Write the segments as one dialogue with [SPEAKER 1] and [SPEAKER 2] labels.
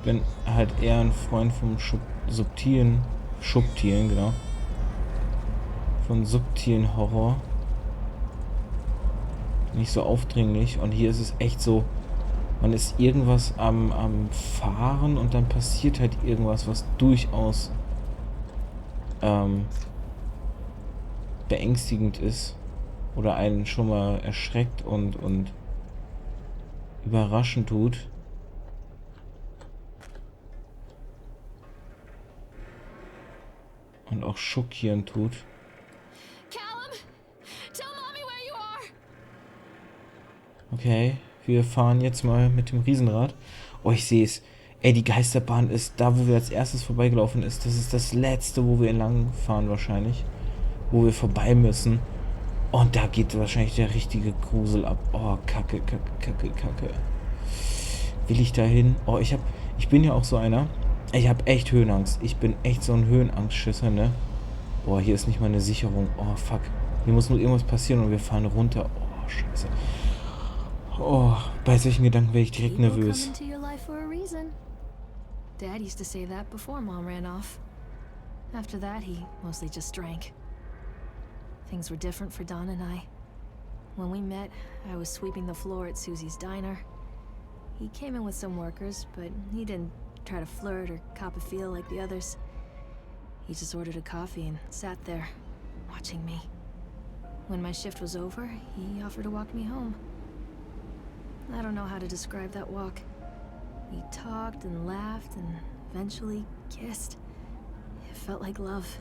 [SPEAKER 1] bin halt eher ein Freund vom subtilen, genau. Von subtilen Horror. Nicht so aufdringlich. Und hier ist es echt so, man ist irgendwas am Fahren und dann passiert halt irgendwas, was durchaus beängstigend ist. Oder einen schon mal erschreckt und überraschend tut. Und auch schockierend tut. Okay, wir fahren jetzt mal mit dem Riesenrad. Oh, ich sehe es. Ey, die Geisterbahn ist da, wo wir als erstes vorbeigelaufen ist. Das ist das letzte, wo wir entlang fahren wahrscheinlich. Wo wir vorbei müssen. Und da geht wahrscheinlich der richtige Grusel ab. Oh, Kacke. Will ich da hin? Oh, ich bin ja auch so einer. Ich habe echt Höhenangst. Ich bin echt so ein Höhenangstschisser, ne? Boah, hier ist nicht mal eine Sicherung. Oh, fuck. Hier muss nur irgendwas passieren und wir fahren runter. Oh, scheiße. Oh, bei solchen Gedanken wäre ich direkt nervös.
[SPEAKER 2] Dad used to say that before Mom ran off. After that, he mostly just drank. Things were different for Don and I. When we met, I was sweeping the floor at Susie's diner. He came in with some workers, but he didn't try to flirt or cop a feel like the others. He just ordered a coffee and sat there, watching me. When my shift was over, he offered to walk me home. I don't know how to describe that walk. We talked and laughed and eventually kissed. It felt like love.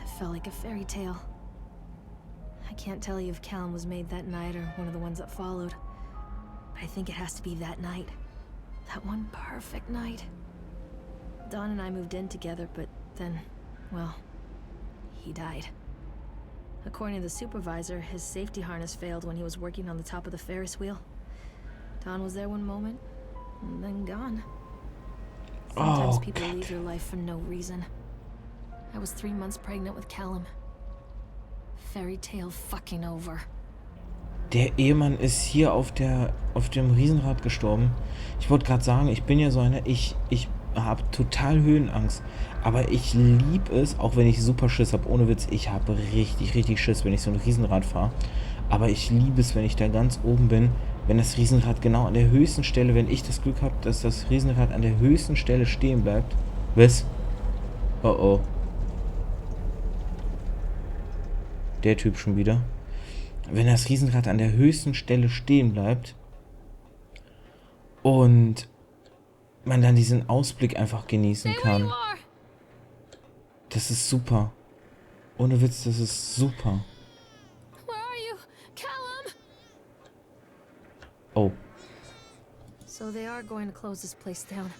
[SPEAKER 2] It felt like a fairy tale. I can't tell you if Callum was made that night or one of the ones that followed. But I think it has to be that night. That one perfect night. Dawn and I moved in together, but then, well, he died. According to the supervisor, his safety harness failed when he was working on the top of the Ferris wheel. Dawn was there one moment, and then gone. Sometimes people leave their life for no reason. I was 3 months pregnant with Callum. Fairy tale fucking over.
[SPEAKER 1] Der Ehemann ist hier auf dem Riesenrad gestorben. Ich wollte gerade sagen, ich bin ja so einer, ich habe total Höhenangst. Aber ich liebe es, auch wenn ich super Schiss habe, ohne Witz, ich habe richtig Schiss, wenn ich so ein Riesenrad fahre. Aber ich liebe es, wenn ich da ganz oben bin, wenn das Riesenrad genau an der höchsten Stelle, wenn ich das Glück habe, dass das Riesenrad an der höchsten Stelle stehen bleibt. Was? Oh. Der Typ schon wieder. Wenn das Riesenrad an der höchsten Stelle stehen bleibt und man dann diesen Ausblick einfach genießen kann. Das ist super. Ohne Witz, das ist super. Oh.
[SPEAKER 2] So they are going to close this place down.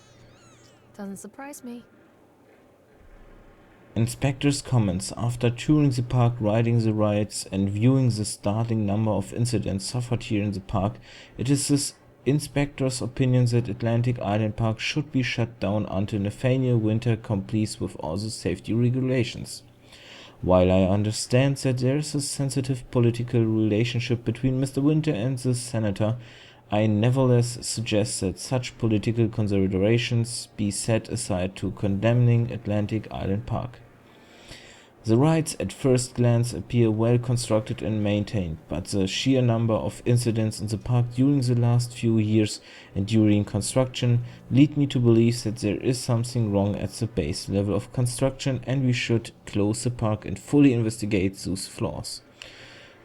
[SPEAKER 2] Doesn't surprise me.
[SPEAKER 1] Inspector's comments after touring the park, riding the rides, and viewing the startling number of incidents suffered here in the park, it is this inspector's opinion that Atlantic Island Park should be shut down until Nathaniel Winter complies with all the safety regulations. While I understand that there is a sensitive political relationship between Mr. Winter and the senator, I nevertheless suggest that such political considerations be set aside to condemning Atlantic Island Park. The rides at first glance appear well constructed and maintained, but the sheer number of incidents in the park during the last few years and during construction lead me to believe that there is something wrong at the base level of construction, and we should close the park and fully investigate those flaws.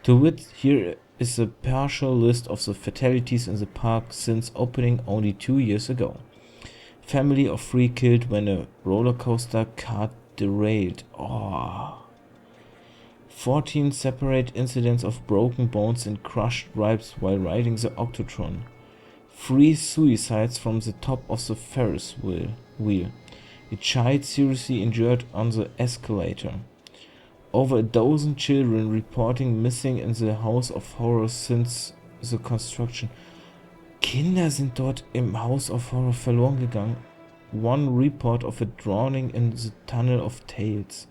[SPEAKER 1] To wit, here is a partial list of the fatalities in the park since opening only 2 years ago. Family of 3 killed when a roller coaster cart derailed. 14 separate incidents of broken bones and crushed ribs while riding the Octotron. 3 suicides from the top of the Ferris wheel. A child seriously injured on the escalator. Over a dozen children reporting missing in the House of Horror since the construction. Kinder sind dort im House of Horror verloren gegangen. 1 report of a drowning in the Tunnel of Tales.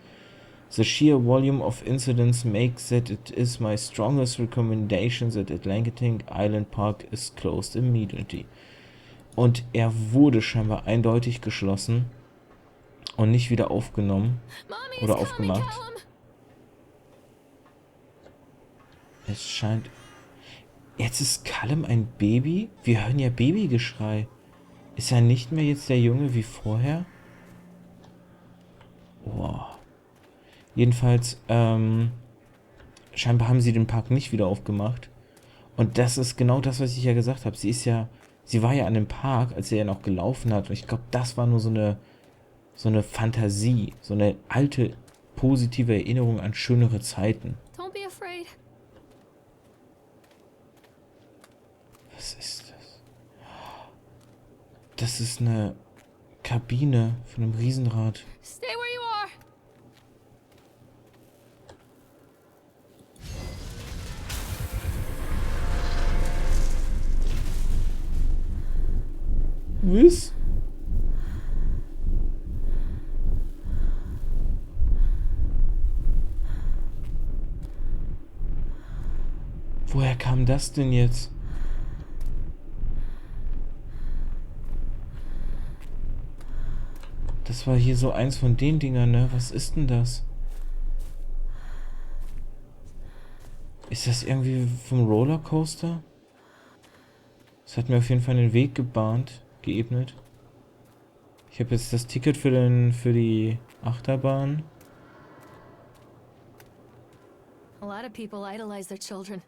[SPEAKER 1] The sheer volume of incidents makes that it is my strongest recommendation that Atlantic Island Park is closed immediately. Und er wurde scheinbar eindeutig geschlossen und nicht wieder aufgenommen
[SPEAKER 2] Mommy is
[SPEAKER 1] oder
[SPEAKER 2] coming,
[SPEAKER 1] aufgemacht.
[SPEAKER 2] Callum!
[SPEAKER 1] Es scheint... Jetzt ist Callum ein Baby? Wir hören ja Babygeschrei. Ist er nicht mehr jetzt der Junge wie vorher? Oh. Jedenfalls, scheinbar haben sie den Park nicht wieder aufgemacht. Und das ist genau das, was ich ja gesagt habe. Sie war ja an dem Park, als er ja noch gelaufen hat. Und ich glaube, das war nur so eine Fantasie. So eine alte, positive Erinnerung an schönere Zeiten.
[SPEAKER 2] Don't be afraid.
[SPEAKER 1] Was ist das? Das ist eine Kabine von einem Riesenrad.
[SPEAKER 2] Stay where you are.
[SPEAKER 1] Was? Woher kam das denn jetzt? Das war hier so eins von den Dingern, ne? Was ist denn das? Ist das irgendwie vom Rollercoaster? Das hat mir auf jeden Fall den Weg geebnet. Ich habe jetzt das Ticket für die Achterbahn.
[SPEAKER 2] A lot of people idolize their children.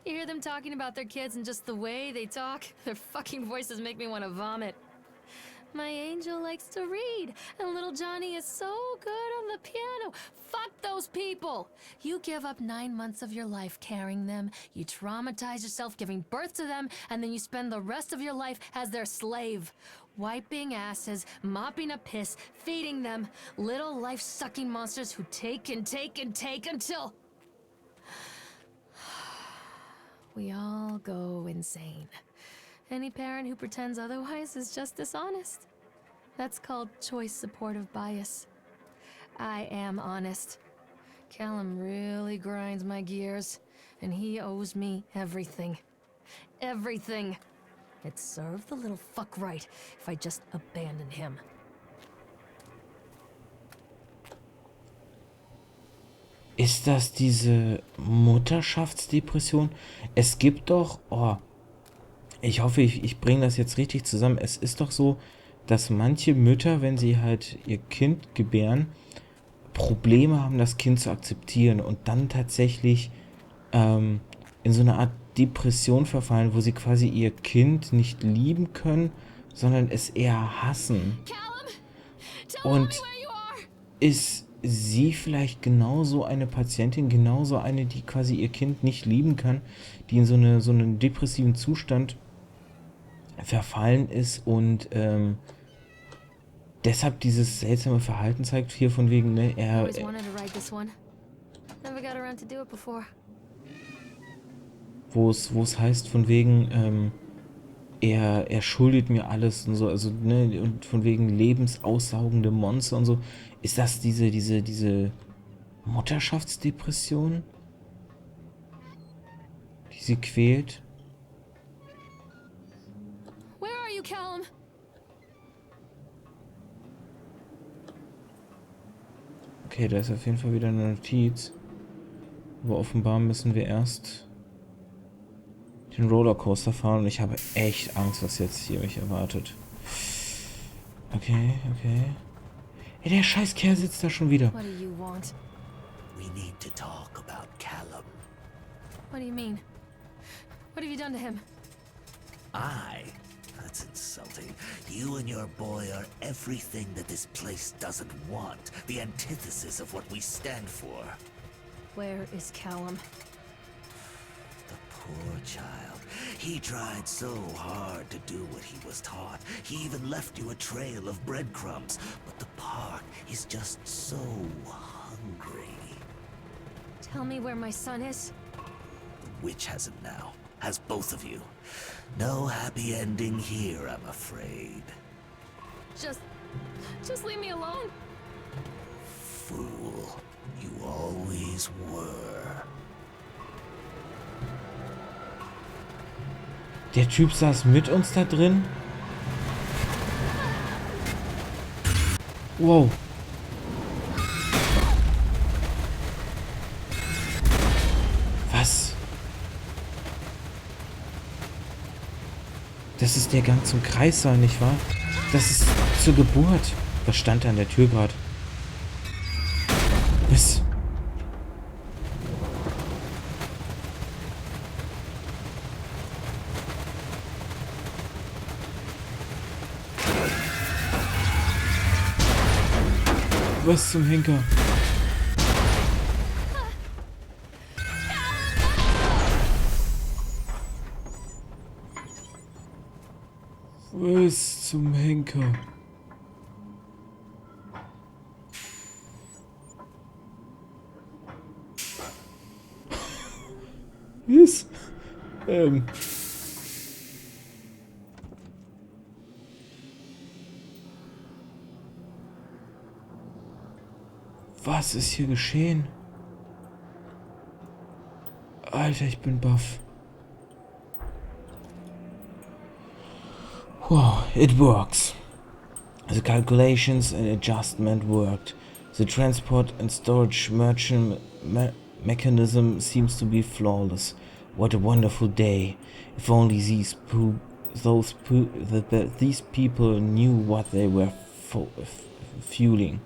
[SPEAKER 2] You hear them talking about their kids and just the way they talk, their fucking voices make me want to vomit. My angel likes to read, and little Johnny is so good on the piano. Fuck those people! You give up 9 months of your life carrying them, you traumatize yourself giving birth to them, and then you spend the rest of your life as their slave. Wiping asses, mopping up piss, feeding them. Little life-sucking monsters who take and take and take until... we all go insane. Any parent who pretends otherwise is just dishonest. That's called choice supportive bias. I am honest. Callum really grinds my gears, and he owes me everything. Everything. It'd serve the little fuck right if I just abandoned him.
[SPEAKER 1] Ist das diese Mutterschaftsdepression? Es gibt doch... Oh, ich hoffe, ich bringe das jetzt richtig zusammen. Es ist doch so, dass manche Mütter, wenn sie halt ihr Kind gebären, Probleme haben, das Kind zu akzeptieren und dann tatsächlich in so eine Art Depression verfallen, wo sie quasi ihr Kind nicht lieben können, sondern es eher hassen. Und ist sie vielleicht genauso eine Patientin, genauso eine, die quasi ihr Kind nicht lieben kann, die in so einen depressiven Zustand verfallen ist und deshalb dieses seltsame Verhalten zeigt, hier von wegen, ne, wo es heißt von wegen, er schuldet mir alles und so, also, ne, und von wegen lebensaussaugende Monster und so. Ist das diese Mutterschaftsdepression, die sie quält?
[SPEAKER 2] Where are you, Callum?
[SPEAKER 1] Okay, da ist auf jeden Fall wieder eine Notiz. Aber offenbar müssen wir erst den Rollercoaster fahren und ich habe echt Angst, was jetzt hier mich erwartet. Okay. Ey, der scheiß Kerl sitzt da schon wieder.
[SPEAKER 2] What do you want?
[SPEAKER 3] We need to talk about Callum.
[SPEAKER 2] What do you mean? What have you done to him?
[SPEAKER 3] That's insulting. You and your boy are everything that this place doesn't want. The antithesis of what we stand for.
[SPEAKER 2] Where is Callum?
[SPEAKER 3] The poor child. He tried so hard to do what he was taught. He even left you a trail of breadcrumbs. But the park is just so hungry.
[SPEAKER 2] Tell me where my son is.
[SPEAKER 3] The witch has him now. Has both of you. No happy ending here, I'm afraid.
[SPEAKER 2] Just leave me alone.
[SPEAKER 3] Fool. You always were.
[SPEAKER 1] Der Typ saß mit uns da drin? Wow. Was? Das ist der Gang zum Kreissaal, nicht wahr? Das ist zur Geburt. Was stand da an der Tür gerade? Was? Was zum Henker? Was zum Henker? Was? Was ist hier geschehen? Alter, ich bin baff. Wow, it works. The calculations and adjustment worked. The transport and storage mechanism seems to be flawless. What a wonderful day. If only these people knew what they were fueling.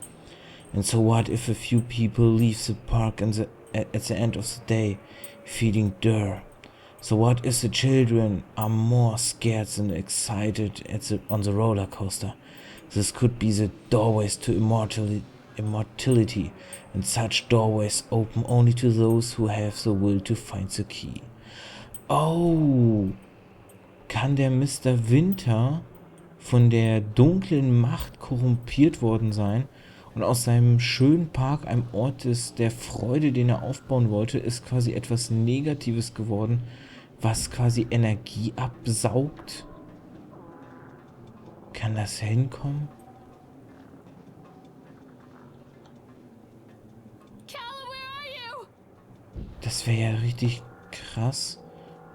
[SPEAKER 1] And so what if a few people leave the park at the end of the day feeling dir? So what if the children are more scared than excited on the roller coaster? This could be the doorways to immortality, and such doorways open only to those who have the will to find the key. Oh, kann der Mr. Winter von der dunklen Macht korrumpiert worden sein und aus seinem schönen Park, einem Ort der Freude, den er aufbauen wollte, ist quasi etwas Negatives geworden, was quasi Energie absaugt? Kann das hinkommen? Das wäre ja richtig krass.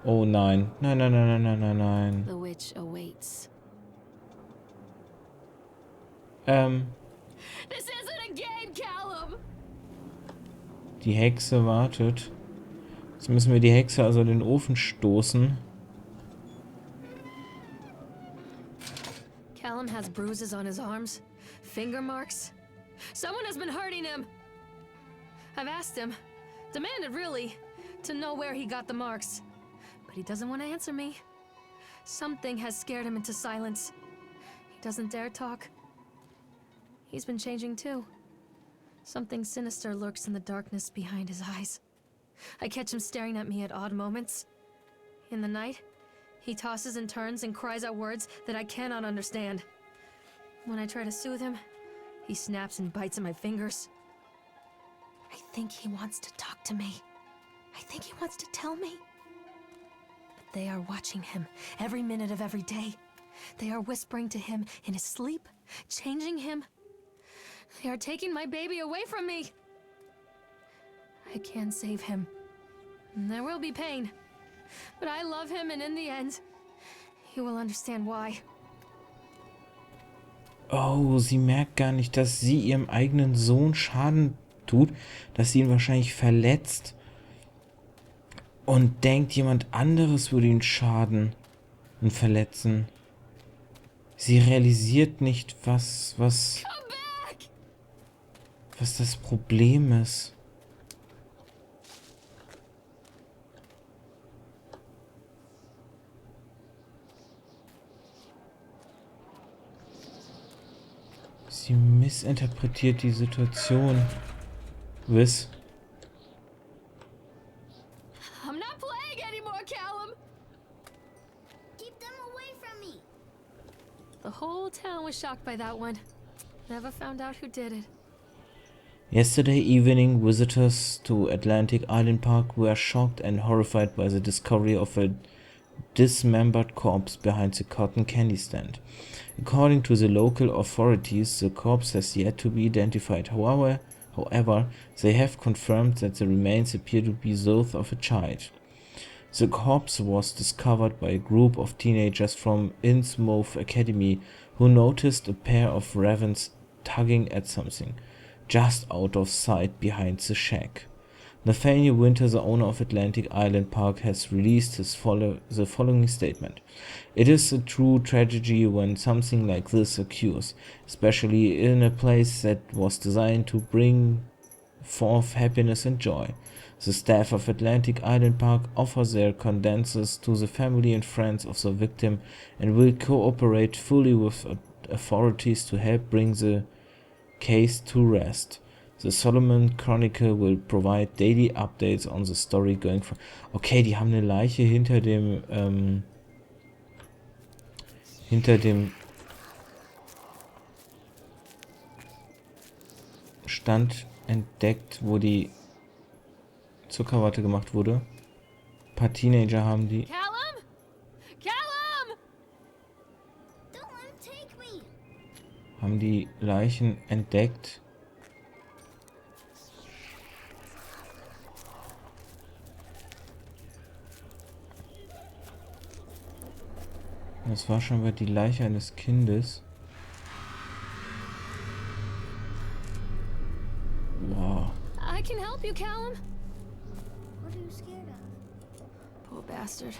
[SPEAKER 1] Oh nein. Nein, nein, nein, nein, nein, nein, nein.
[SPEAKER 2] The witch awaits.
[SPEAKER 4] This isn't a game, Callum!
[SPEAKER 1] Die Hexe wartet. Jetzt müssen wir die Hexe also in den Ofen stoßen.
[SPEAKER 2] Callum has bruises on his arms, finger marks. Someone has been hurting him. I've asked him, demanded really, to know where he got the marks. But he doesn't want to answer me. Something has scared him into silence. He doesn't dare talk. He's been changing too. Something sinister lurks in the darkness behind his eyes. I catch him staring at me at odd moments. In the night, he tosses and turns and cries out words that I cannot understand. When I try to soothe him, he snaps and bites at my fingers. I think he wants to talk to me. I think he wants to tell me. But they are watching him every minute of every day. They are whispering to him in his sleep, changing him. They are taking my baby away from me. I can't save him. There will be pain. But I love him, and in the end, he will understand why.
[SPEAKER 1] Oh, sie merkt gar nicht, dass sie ihrem eigenen Sohn Schaden tut, dass sie ihn wahrscheinlich verletzt und denkt, jemand anderes würde ihn schaden und verletzen. Sie realisiert nicht, was das Problem ist. Sie missinterpretiert die Situation. Wiss.
[SPEAKER 4] I'm not playing anymore, Callum!
[SPEAKER 5] Keep them away from me.
[SPEAKER 2] The whole town was shocked by that one. Never found out who did it.
[SPEAKER 1] Yesterday evening, visitors to Atlantic Island Park were shocked and horrified by the discovery of a dismembered corpse behind the cotton candy stand. According to the local authorities, the corpse has yet to be identified. However, they have confirmed that the remains appear to be those of a child. The corpse was discovered by a group of teenagers from Innsmouth Academy who noticed a pair of ravens tugging at something, just out of sight behind the shack. Nathaniel Winter, the owner of Atlantic Island Park, has released the following statement. It is a true tragedy when something like this occurs, especially in a place that was designed to bring forth happiness and joy. The staff of Atlantic Island Park offers their condolences to the family and friends of the victim and will cooperate fully with authorities to help bring the case to rest. The Solomon Chronicle will provide daily updates on the story going from... Okay, die haben eine Leiche hinter dem Stand entdeckt, wo die Zuckerwatte gemacht wurde. Ein paar Teenager haben die...
[SPEAKER 4] Callum? Callum!
[SPEAKER 5] Don't let him take me.
[SPEAKER 1] haben die Leichen entdeckt. Das war schon mal die Leiche eines Kindes. Wow.
[SPEAKER 2] I can help you, Callum.
[SPEAKER 5] What are you scared of?
[SPEAKER 2] Poor bastard.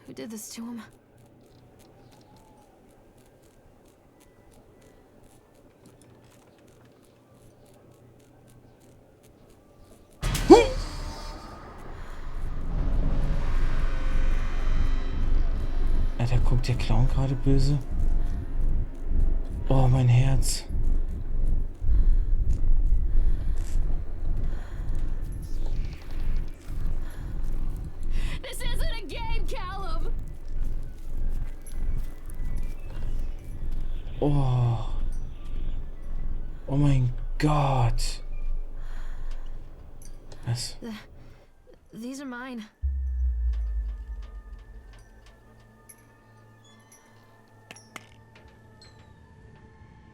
[SPEAKER 2] Who did this to him?
[SPEAKER 1] Alter, guckt der Clown gerade böse? Oh, mein Herz.
[SPEAKER 4] This isn't a game, Callum!
[SPEAKER 1] Oh. Oh mein Gott. Was?
[SPEAKER 2] These are mine.